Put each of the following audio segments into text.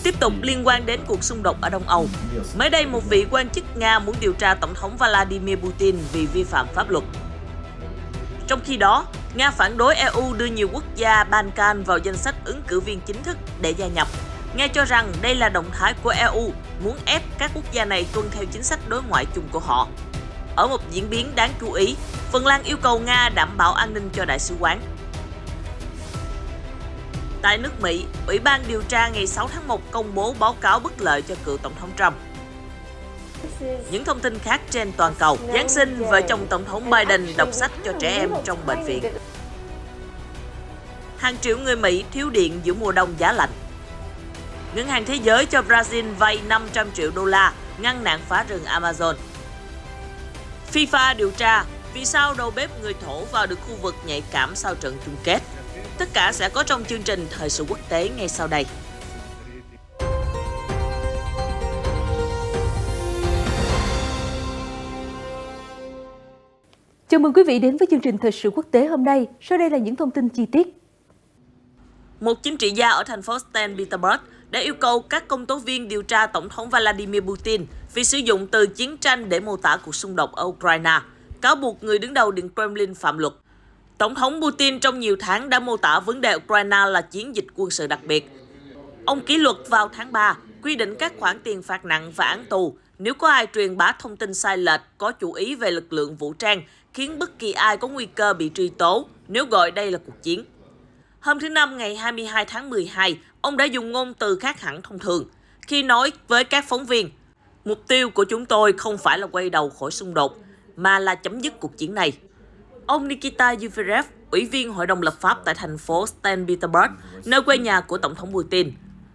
Tiếp tục liên quan đến cuộc xung đột ở Đông Âu, mới đây một vị quan chức Nga muốn điều tra Tổng thống Vladimir Putin vì vi phạm pháp luật. Trong khi đó, Nga phản đối EU đưa nhiều quốc gia Balkan vào danh sách ứng cử viên chính thức để gia nhập. Nga cho rằng đây là động thái của EU muốn ép các quốc gia này tuân theo chính sách đối ngoại chung của họ. Ở một diễn biến đáng chú ý, Phần Lan yêu cầu Nga đảm bảo an ninh cho đại sứ quán. Tại nước Mỹ, Ủy ban điều tra ngày 6 tháng 1 công bố báo cáo bất lợi cho cựu Tổng thống Trump. Những thông tin khác trên toàn cầu, Giáng sinh, vợ chồng Tổng thống Biden đọc sách cho trẻ em trong bệnh viện. Hàng triệu người Mỹ thiếu điện giữa mùa đông giá lạnh. Ngân hàng Thế giới cho Brazil vay 500 triệu đô la ngăn nạn phá rừng Amazon. FIFA điều tra vì sao đầu bếp người Thổ vào được khu vực nhạy cảm sau trận chung kết. Tất cả sẽ có trong chương trình Thời sự quốc tế ngay sau đây. Chào mừng quý vị đến với chương trình Thời sự quốc tế hôm nay. Sau đây là những thông tin chi tiết. Một chính trị gia ở thành phố St. Petersburg đã yêu cầu các công tố viên điều tra Tổng thống Vladimir Putin vì sử dụng từ chiến tranh để mô tả cuộc xung đột ở Ukraine, cáo buộc người đứng đầu Điện Kremlin phạm luật. Tổng thống Putin trong nhiều tháng đã mô tả vấn đề Ukraine là chiến dịch quân sự đặc biệt. Ông ký luật vào tháng 3, quy định các khoản tiền phạt nặng và án tù nếu có ai truyền bá thông tin sai lệch có chủ ý về lực lượng vũ trang, khiến bất kỳ ai có nguy cơ bị truy tố nếu gọi đây là cuộc chiến. Hôm thứ Năm ngày 22 tháng 12, ông đã dùng ngôn từ khác hẳn thông thường khi nói với các phóng viên, mục tiêu của chúng tôi không phải là quay đầu khỏi xung đột, mà là chấm dứt cuộc chiến này. Ông Nikita Yuferev, ủy viên Hội đồng lập pháp tại thành phố St. Petersburg, nơi quê nhà của Tổng thống Putin,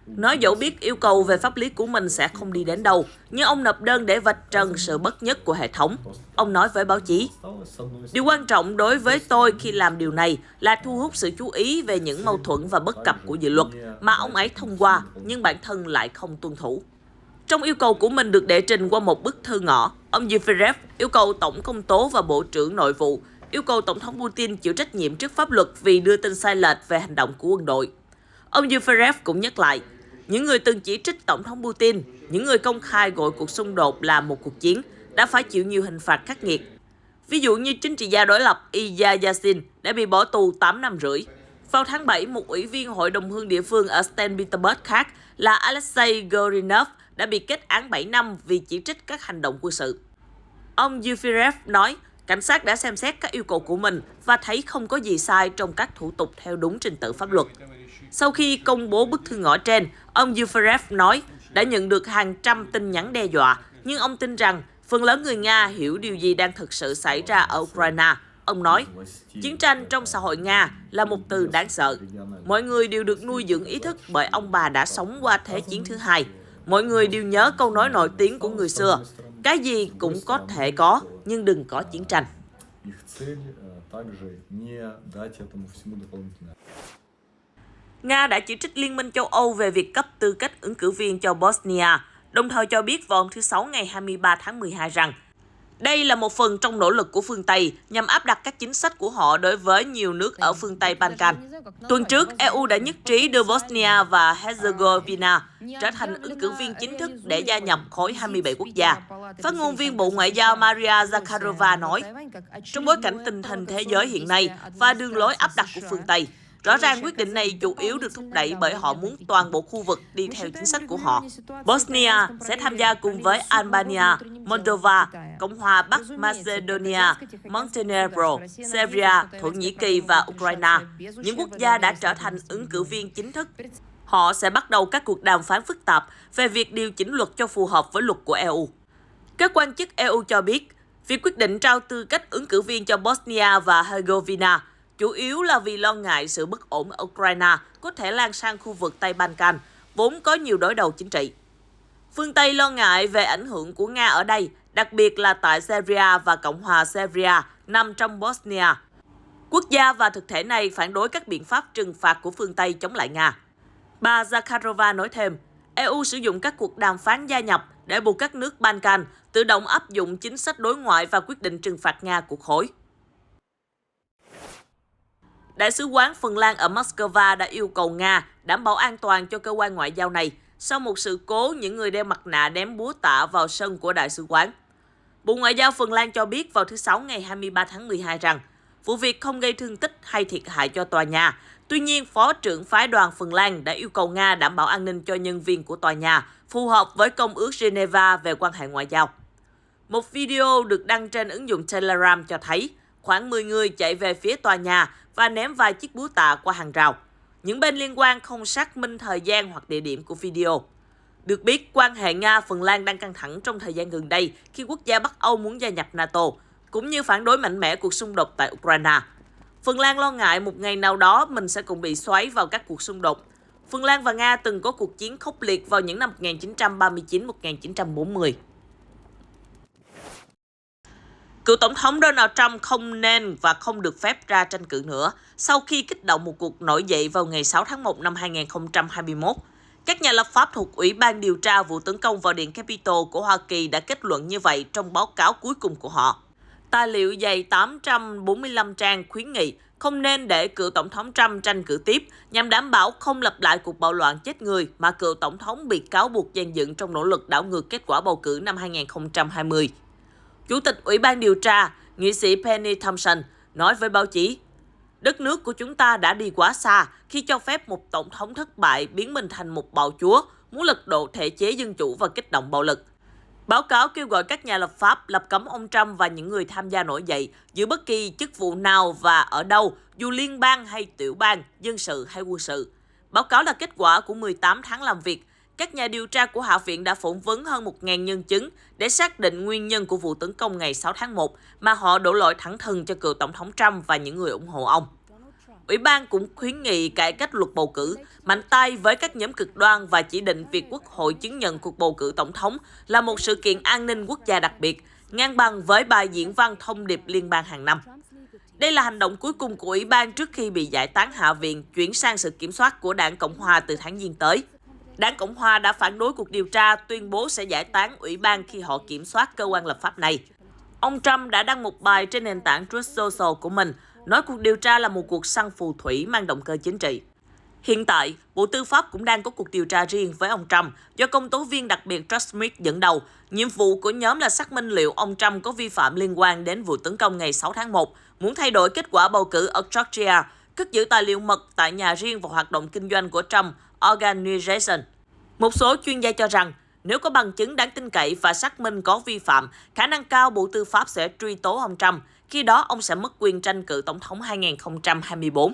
nói dẫu biết yêu cầu về pháp lý của mình sẽ không đi đến đâu, nhưng ông nộp đơn để vạch trần sự bất nhất của hệ thống. Ông nói với báo chí, điều quan trọng đối với tôi khi làm điều này là thu hút sự chú ý về những mâu thuẫn và bất cập của dự luật mà ông ấy thông qua, nhưng bản thân lại không tuân thủ. Trong yêu cầu của mình được đệ trình qua một bức thư ngỏ, ông Yuferev yêu cầu Tổng công tố và Bộ trưởng Nội vụ yêu cầu Tổng thống Putin chịu trách nhiệm trước pháp luật vì đưa tin sai lệch về hành động của quân đội. Ông Yuferev cũng nhắc lại, những người từng chỉ trích Tổng thống Putin, những người công khai gọi cuộc xung đột là một cuộc chiến, đã phải chịu nhiều hình phạt khắc nghiệt. Ví dụ như chính trị gia đối lập Ilya Yashin đã bị bỏ tù 8 năm rưỡi. Vào tháng 7, một ủy viên Hội đồng hương địa phương ở St. Petersburg khác là Alexei Gorinov đã bị kết án 7 năm vì chỉ trích các hành động quân sự. Ông Yuferev nói, cảnh sát đã xem xét các yêu cầu của mình và thấy không có gì sai trong các thủ tục theo đúng trình tự pháp luật. Sau khi công bố bức thư ngỏ trên, ông Yuferev nói đã nhận được hàng trăm tin nhắn đe dọa, nhưng ông tin rằng phần lớn người Nga hiểu điều gì đang thực sự xảy ra ở Ukraine. Ông nói, chiến tranh trong xã hội Nga là một từ đáng sợ. Mọi người đều được nuôi dưỡng ý thức bởi ông bà đã sống qua Thế chiến thứ hai. Mọi người đều nhớ câu nói nổi tiếng của người xưa, cái gì cũng có thể có, nhưng đừng có chiến tranh. Nga đã chỉ trích Liên minh châu Âu về việc cấp tư cách ứng cử viên cho Bosnia, đồng thời cho biết vào hôm thứ Sáu ngày 23 tháng 12 rằng đây là một phần trong nỗ lực của phương Tây nhằm áp đặt các chính sách của họ đối với nhiều nước ở phương Tây Balkan. Tuần trước, EU đã nhất trí đưa Bosnia và Herzegovina trở thành ứng cử viên chính thức để gia nhập khối 27 quốc gia. Phát ngôn viên Bộ Ngoại giao Maria Zakharova nói, trong bối cảnh tình hình thế giới hiện nay và đường lối áp đặt của phương Tây, rõ ràng quyết định này chủ yếu được thúc đẩy bởi họ muốn toàn bộ khu vực đi theo chính sách của họ. Bosnia sẽ tham gia cùng với Albania, Moldova, Cộng hòa Bắc Macedonia, Montenegro, Serbia, Thổ Nhĩ Kỳ và Ukraine. Những quốc gia đã trở thành ứng cử viên chính thức. Họ sẽ bắt đầu các cuộc đàm phán phức tạp về việc điều chỉnh luật cho phù hợp với luật của EU. Các quan chức EU cho biết, việc quyết định trao tư cách ứng cử viên cho Bosnia và Herzegovina chủ yếu là vì lo ngại sự bất ổn ở Ukraine có thể lan sang khu vực Tây Balkan, vốn có nhiều đối đầu chính trị. Phương Tây lo ngại về ảnh hưởng của Nga ở đây, đặc biệt là tại Serbia và Cộng hòa Serbia nằm trong Bosnia. Quốc gia và thực thể này phản đối các biện pháp trừng phạt của phương Tây chống lại Nga. Bà Zakharova nói thêm, EU sử dụng các cuộc đàm phán gia nhập để buộc các nước Balkan tự động áp dụng chính sách đối ngoại và quyết định trừng phạt Nga của khối. Đại sứ quán Phần Lan ở Moscow đã yêu cầu Nga đảm bảo an toàn cho cơ quan ngoại giao này sau một sự cố những người đeo mặt nạ ném búa tạ vào sân của đại sứ quán. Bộ Ngoại giao Phần Lan cho biết vào thứ Sáu ngày 23 tháng 12 rằng vụ việc không gây thương tích hay thiệt hại cho tòa nhà. Tuy nhiên, Phó trưởng phái đoàn Phần Lan đã yêu cầu Nga đảm bảo an ninh cho nhân viên của tòa nhà, phù hợp với Công ước Geneva về quan hệ ngoại giao. Một video được đăng trên ứng dụng Telegram cho thấy khoảng 10 người chạy về phía tòa nhà và ném vài chiếc búa tạ qua hàng rào. Những bên liên quan không xác minh thời gian hoặc địa điểm của video. Được biết, quan hệ Nga-Phần Lan đang căng thẳng trong thời gian gần đây khi quốc gia Bắc Âu muốn gia nhập NATO, cũng như phản đối mạnh mẽ cuộc xung đột tại Ukraine. Phần Lan lo ngại một ngày nào đó mình sẽ cũng bị xoáy vào các cuộc xung đột. Phần Lan và Nga từng có cuộc chiến khốc liệt vào những năm 1939-1940. Cựu Tổng thống Donald Trump không nên và không được phép ra tranh cử nữa sau khi kích động một cuộc nổi dậy vào ngày 6 tháng 1 năm 2021. Các nhà lập pháp thuộc Ủy ban điều tra vụ tấn công vào Điện Capitol của Hoa Kỳ đã kết luận như vậy trong báo cáo cuối cùng của họ. Tài liệu dày 845 trang khuyến nghị không nên để cựu Tổng thống Trump tranh cử tiếp nhằm đảm bảo không lặp lại cuộc bạo loạn chết người mà cựu Tổng thống bị cáo buộc dàn dựng trong nỗ lực đảo ngược kết quả bầu cử năm 2020. Chủ tịch Ủy ban điều tra, nghị sĩ Penny Thompson, nói với báo chí, đất nước của chúng ta đã đi quá xa khi cho phép một tổng thống thất bại biến mình thành một bạo chúa, muốn lật đổ thể chế dân chủ và kích động bạo lực. Báo cáo kêu gọi các nhà lập pháp lập cấm ông Trump và những người tham gia nổi dậy giữ bất kỳ chức vụ nào và ở đâu, dù liên bang hay tiểu bang, dân sự hay quân sự. Báo cáo là kết quả của 18 tháng làm việc. Các nhà điều tra của Hạ viện đã phỏng vấn hơn 1.000 nhân chứng để xác định nguyên nhân của vụ tấn công ngày 6 tháng 1 mà họ đổ lỗi thẳng thừng cho cựu Tổng thống Trump và những người ủng hộ ông. Ủy ban cũng khuyến nghị cải cách luật bầu cử, mạnh tay với các nhóm cực đoan và chỉ định việc Quốc hội chứng nhận cuộc bầu cử tổng thống là một sự kiện an ninh quốc gia đặc biệt, ngang bằng với bài diễn văn thông điệp liên bang hàng năm. Đây là hành động cuối cùng của Ủy ban trước khi bị giải tán Hạ viện chuyển sang sự kiểm soát của Đảng Cộng Hòa từ tháng Giêng tới. Đảng Cộng Hòa đã phản đối cuộc điều tra, tuyên bố sẽ giải tán Ủy ban khi họ kiểm soát cơ quan lập pháp này. Ông Trump đã đăng một bài trên nền tảng Truth Social của mình, nói cuộc điều tra là một cuộc săn phù thủy mang động cơ chính trị. Hiện tại, Bộ Tư pháp cũng đang có cuộc điều tra riêng với ông Trump do công tố viên đặc biệt Jack Smith dẫn đầu. Nhiệm vụ của nhóm là xác minh liệu ông Trump có vi phạm liên quan đến vụ tấn công ngày 6 tháng 1, muốn thay đổi kết quả bầu cử ở Georgia, cất giữ tài liệu mật tại nhà riêng và hoạt động kinh doanh của Trump Organization. Một số chuyên gia cho rằng, nếu có bằng chứng đáng tin cậy và xác minh có vi phạm, khả năng cao Bộ Tư pháp sẽ truy tố ông Trump. Khi đó, ông sẽ mất quyền tranh cử tổng thống 2024.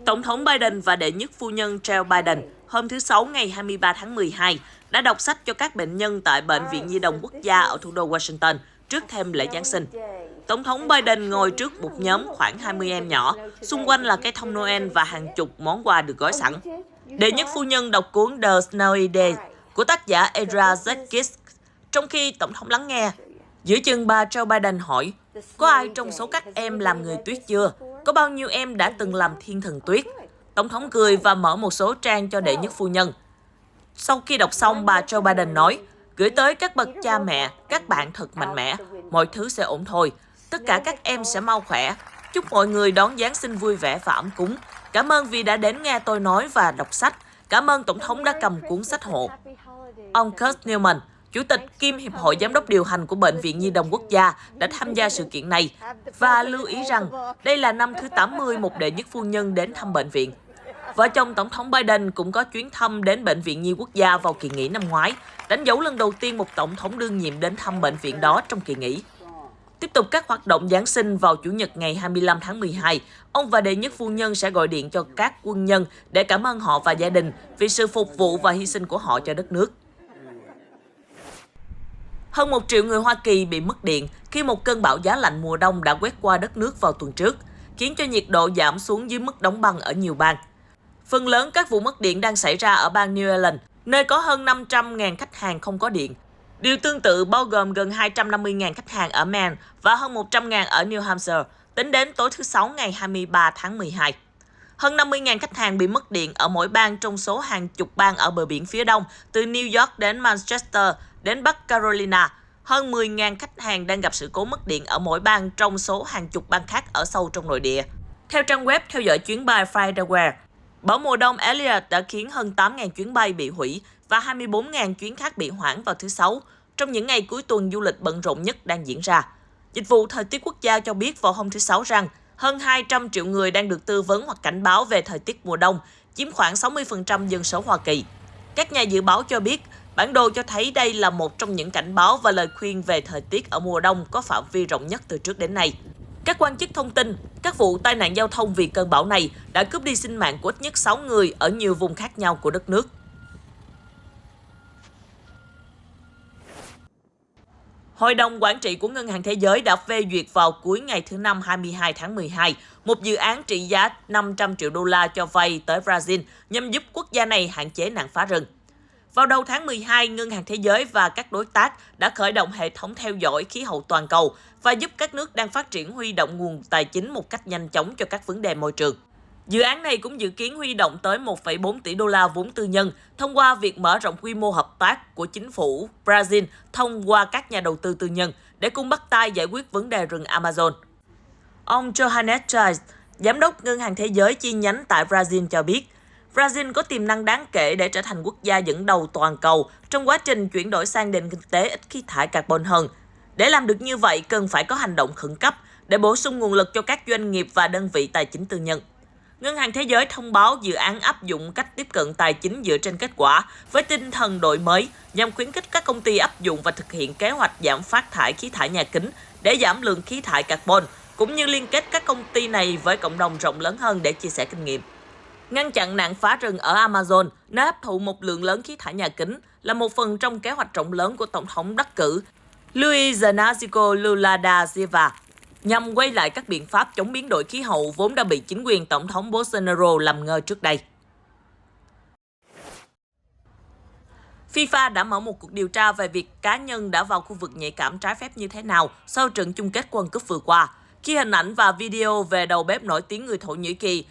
Tổng thống Biden và đệ nhất phu nhân Jill Biden hôm thứ Sáu ngày 23 tháng 12 đã đọc sách cho các bệnh nhân tại Bệnh viện Nhi đồng Quốc gia ở thủ đô Washington trước thềm lễ Giáng sinh. Tổng thống Biden ngồi trước một nhóm khoảng 20 em nhỏ, xung quanh là cây thông Noel và hàng chục món quà được gói sẵn. Đệ nhất phu nhân đọc cuốn The Snowy Days của tác giả Ezra Zekis, trong khi Tổng thống lắng nghe. Giữa chừng bà Joe Biden hỏi, có ai trong số các em làm người tuyết chưa? Có bao nhiêu em đã từng làm thiên thần tuyết? Tổng thống cười và mở một số trang cho đệ nhất phu nhân. Sau khi đọc xong, bà Joe Biden nói, gửi tới các bậc cha mẹ, các bạn thật mạnh mẽ, mọi thứ sẽ ổn thôi. Tất cả các em sẽ mau khỏe. Chúc mọi người đón Giáng sinh vui vẻ và ấm cúng. Cảm ơn vì đã đến nghe tôi nói và đọc sách. Cảm ơn Tổng thống đã cầm cuốn sách hộ. Ông Kurt Newman, Chủ tịch kiêm Hiệp hội Giám đốc điều hành của Bệnh viện Nhi đồng Quốc gia đã tham gia sự kiện này và lưu ý rằng đây là năm thứ 80 một đệ nhất phu nhân đến thăm bệnh viện. Vợ chồng Tổng thống Biden cũng có chuyến thăm đến Bệnh viện Nhi Quốc gia vào kỳ nghỉ năm ngoái, đánh dấu lần đầu tiên một tổng thống đương nhiệm đến thăm bệnh viện đó trong kỳ nghỉ. Tiếp tục các hoạt động Giáng sinh vào Chủ nhật ngày 25 tháng 12, ông và đệ nhất phu nhân sẽ gọi điện cho các quân nhân để cảm ơn họ và gia đình vì sự phục vụ và hy sinh của họ cho đất nước. Hơn 1 triệu người Hoa Kỳ bị mất điện khi một cơn bão giá lạnh mùa đông đã quét qua đất nước vào tuần trước, khiến cho nhiệt độ giảm xuống dưới mức đóng băng ở nhiều bang. Phần lớn các vụ mất điện đang xảy ra ở bang New England, nơi có hơn 500.000 khách hàng không có điện. Điều tương tự bao gồm gần 250.000 khách hàng ở Maine và hơn 100.000 ở New Hampshire, tính đến tối thứ Sáu ngày 23 tháng 12. Hơn 50.000 khách hàng bị mất điện ở mỗi bang trong số hàng chục bang ở bờ biển phía đông, từ New York đến Manchester đến Bắc Carolina. Hơn 10.000 khách hàng đang gặp sự cố mất điện ở mỗi bang trong số hàng chục bang khác ở sâu trong nội địa. Theo trang web theo dõi chuyến bay FlightAware, bão mùa đông Elliott đã khiến hơn 8.000 chuyến bay bị hủy và 24.000 chuyến khác bị hoãn vào thứ Sáu, trong những ngày cuối tuần du lịch bận rộn nhất đang diễn ra. Dịch vụ Thời tiết Quốc gia cho biết vào hôm thứ Sáu rằng hơn 200 triệu người đang được tư vấn hoặc cảnh báo về thời tiết mùa đông, chiếm khoảng 60% dân số Hoa Kỳ. Các nhà dự báo cho biết, bản đồ cho thấy đây là một trong những cảnh báo và lời khuyên về thời tiết ở mùa đông có phạm vi rộng nhất từ trước đến nay. Các quan chức thông tin, các vụ tai nạn giao thông vì cơn bão này đã cướp đi sinh mạng của ít nhất 6 người ở nhiều vùng khác nhau của đất nước. Hội đồng Quản trị của Ngân hàng Thế giới đã phê duyệt vào cuối ngày thứ Năm 22 tháng 12 một dự án trị giá 500 triệu đô la cho vay tới Brazil nhằm giúp quốc gia này hạn chế nạn phá rừng. Vào đầu tháng 12, Ngân hàng Thế giới và các đối tác đã khởi động hệ thống theo dõi khí hậu toàn cầu và giúp các nước đang phát triển huy động nguồn tài chính một cách nhanh chóng cho các vấn đề môi trường. Dự án này cũng dự kiến huy động tới 1,4 tỷ đô la vốn tư nhân thông qua việc mở rộng quy mô hợp tác của chính phủ Brazil thông qua các nhà đầu tư tư nhân để cùng bắt tay giải quyết vấn đề rừng Amazon. Ông Johannes Chais, Giám đốc Ngân hàng Thế giới chi nhánh tại Brazil cho biết, Brazil có tiềm năng đáng kể để trở thành quốc gia dẫn đầu toàn cầu trong quá trình chuyển đổi sang nền kinh tế ít khí thải carbon hơn. Để làm được như vậy, cần phải có hành động khẩn cấp để bổ sung nguồn lực cho các doanh nghiệp và đơn vị tài chính tư nhân. Ngân hàng Thế giới thông báo dự án áp dụng cách tiếp cận tài chính dựa trên kết quả với tinh thần đổi mới nhằm khuyến khích các công ty áp dụng và thực hiện kế hoạch giảm phát thải khí thải nhà kính để giảm lượng khí thải carbon, cũng như liên kết các công ty này với cộng đồng rộng lớn hơn để chia sẻ kinh nghiệm. Ngăn chặn nạn phá rừng ở Amazon, nơi hấp thụ một lượng lớn khí thải nhà kính, là một phần trong kế hoạch rộng lớn của Tổng thống đắc cử Luiz Inácio Lula da Silva, nhằm quay lại các biện pháp chống biến đổi khí hậu vốn đã bị chính quyền Tổng thống Bolsonaro làm ngơ trước đây. FIFA đã mở một cuộc điều tra về việc cá nhân đã vào khu vực nhạy cảm trái phép như thế nào sau trận chung kết World Cup vừa qua, khi hình ảnh và video về đầu bếp nổi tiếng người Thổ Nhĩ Kỳ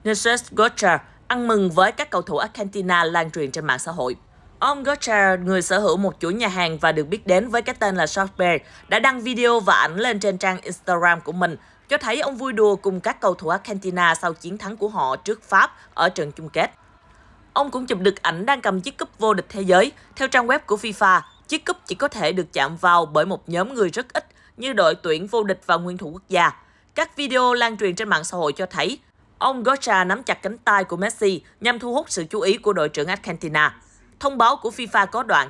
Necdet Göçer ăn mừng với các cầu thủ Argentina lan truyền trên mạng xã hội. Ông Göçer, người sở hữu một chuỗi nhà hàng và được biết đến với cái tên là Shopper, đã đăng video và ảnh lên trên trang Instagram của mình, cho thấy ông vui đùa cùng các cầu thủ Argentina sau chiến thắng của họ trước Pháp ở trận chung kết. Ông cũng chụp được ảnh đang cầm chiếc cúp vô địch thế giới. Theo trang web của FIFA, chiếc cúp chỉ có thể được chạm vào bởi một nhóm người rất ít như đội tuyển vô địch và nguyên thủ quốc gia. Các video lan truyền trên mạng xã hội cho thấy ông Göçer nắm chặt cánh tay của Messi nhằm thu hút sự chú ý của đội trưởng Argentina. Thông báo của FIFA có đoạn: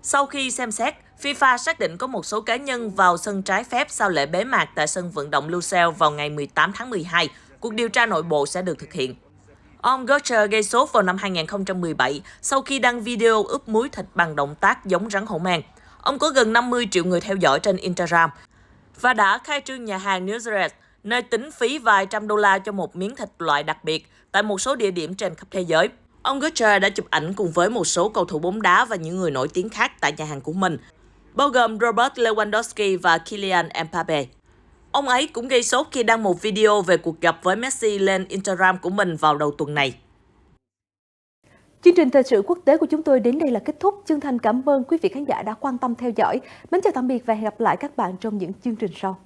sau khi xem xét, FIFA xác định có một số cá nhân vào sân trái phép sau lễ bế mạc tại sân vận động Lusail vào ngày 18 tháng 12. Cuộc điều tra nội bộ sẽ được thực hiện. Ông Göçer gây sốt vào năm 2017 sau khi đăng video ướp muối thịt bằng động tác giống rắn hổ mang. Ông có gần 50 triệu người theo dõi trên Instagram và đã khai trương nhà hàng Necdet, nơi tính phí vài trăm đô la cho một miếng thịt loại đặc biệt tại một số địa điểm trên khắp thế giới. Ông Göçer đã chụp ảnh cùng với một số cầu thủ bóng đá và những người nổi tiếng khác tại nhà hàng của mình, bao gồm Robert Lewandowski và Kylian Mbappe. Ông ấy cũng gây sốt khi đăng một video về cuộc gặp với Messi lên Instagram của mình vào đầu tuần này. Chương trình thời sự quốc tế của chúng tôi đến đây là kết thúc. Chân thành cảm ơn quý vị khán giả đã quan tâm theo dõi. Mến chào tạm biệt và hẹn gặp lại các bạn trong những chương trình sau.